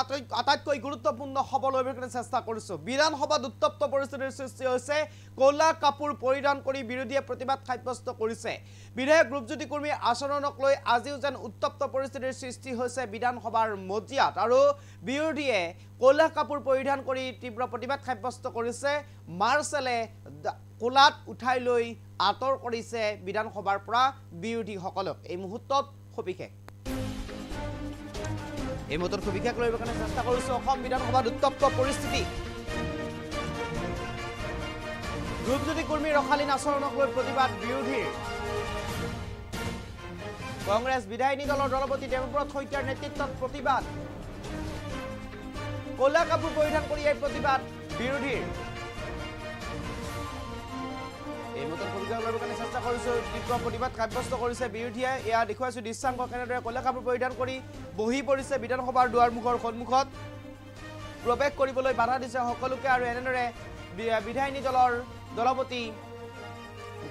আটাইতকৈ গুৰুত্বপূৰ্ণ খবৰ লৈ চেষ্টা কৰিছো। বিধানসভাত উত্তপ্ত পৰিস্থিতিৰ সৃষ্টি হৈছে। কলা কাপোৰ পৰিধান কৰি বিৰোধীয়ে প্ৰতিবাদ সাব্যস্ত কৰিছে। বিধায়ক ৰূপজ্যোতি কুৰ্মীৰ আচৰণক লৈ আজিও যেন উত্তপ্ত পৰিস্থিতিৰ সৃষ্টি হৈছে বিধানসভাৰ মজিয়াত আৰু বিৰোধীয়ে কলা কাপোৰ পৰিধান কৰি তীব্ৰ প্ৰতিবাদ সাব্যস্ত কৰিছে। মাৰ্চেলে কোলাত উঠাই লৈ আঁতৰ কৰিছে বিধানসভাৰ পৰা বিৰোধীসকলক। এই মুহূৰ্তত সবিশেষ এই মুহূৰ্তত সবিশেষ লইবৰ কাৰণে চেষ্টা কৰিছো। অসম বিধানসভাত উত্তপ্ত পৰিস্থিতি। ৰূপজ্যোতি কুৰ্মীৰ ৰখালীন আচৰণক লৈ প্ৰতিবাদ বিৰোধীৰ। কংগ্ৰেছ বিধায়িনী দলৰ দলপতি দেৱব্ৰত শইকীয়াৰ নেতৃত্বত প্ৰতিবাদ। কলা কাপোৰ পৰিধান কৰি এই প্ৰতিবাদ বিৰোধীৰ। এই মুহূৰ্তত সবিশেষ লইবৰ কাৰণে চেষ্টা কৰিছো। তীব্ৰ প্ৰতিবাদ সাব্যস্ত কৰিছে বিৰোধীয়ে। এয়া দেখুৱাইছো দৃশ্যাংক কেনেদৰে কলা কাপোৰ পৰিধান কৰি বহি পৰিছে বিধানসভাৰ দুৱাৰমুখৰ সন্মুখত। প্ৰৱেশ কৰিবলৈ বাধা দিছে সকলোকে আৰু এনেদৰে বিধায়িনী দলৰ দলপতি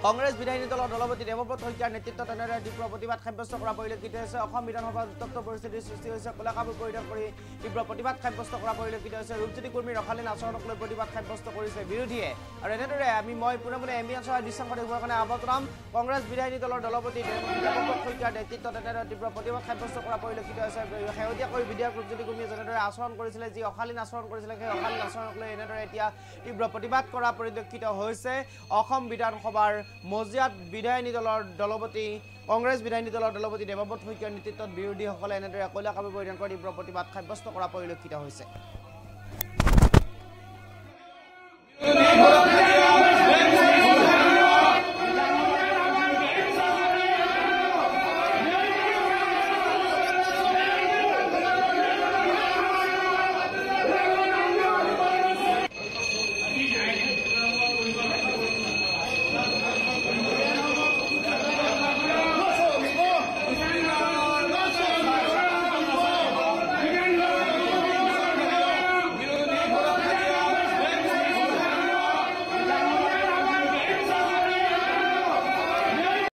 কংগ্ৰেছ বিধায়িনী দলৰ দলপতি দেৱব্ৰত শইকীয়াৰ নেতৃত্বত এনেদৰে তীব্ৰ প্ৰতিবাদ সাব্যস্ত কৰা পৰিলক্ষিত হৈছে। অসম বিধানসভাত উত্তপ্ত পৰিস্থিতিৰ সৃষ্টি হৈছে। কলা কাপোৰ পৰিধান কৰি তীব্ৰ প্ৰতিবাদ সাব্যস্ত কৰা পৰিলক্ষিত হৈছে। ৰূপজ্যোতি কুৰ্মীৰ ৰখালীন আচৰণক লৈ প্ৰতিবাদ সাব্যস্ত কৰিছে বিৰোধীয়ে। আৰু এনেদৰে মই পোনে পোনে এম্বিয়েন্সৰ দৃশ্যাংক দেখুৱাৰ কাৰণে আহ্বান জনাম। কংগ্ৰেছ বিধায়িনী দলৰ দলপতি দেৱব্ৰত শইকীয়াৰ নেতৃত্বত এনেদৰে তীব্ৰ প্ৰতিবাদ সাব্যস্ত কৰা পৰিলক্ষিত হৈছে। শেহতীয়াকৈ বিধায়ক ৰূপজ্যোতি কুৰ্মীয়ে যেনেদৰে আচৰণ কৰিছিলে, যি অশালীন আচৰণ কৰিছিলে, সেই অশালীন আচৰণক লৈ এনেদৰে এতিয়া তীব্ৰ প্ৰতিবাদ কৰা পৰিলক্ষিত হৈছে। অসম বিধানসভাৰ মজিয়াত বিধায়িনী দলৰ দলপতি কংগ্ৰেছ বিধায়িনী দলৰ দলপতি দেৱব্ৰত শইকীয়াৰ নেতৃত্বত বিৰোধীসকলে এনেদৰে কলা কাপোৰ পৰিধান কৰি তীব্ৰ প্ৰতিবাদ সাব্যস্ত কৰা পৰিলক্ষিত হৈছে।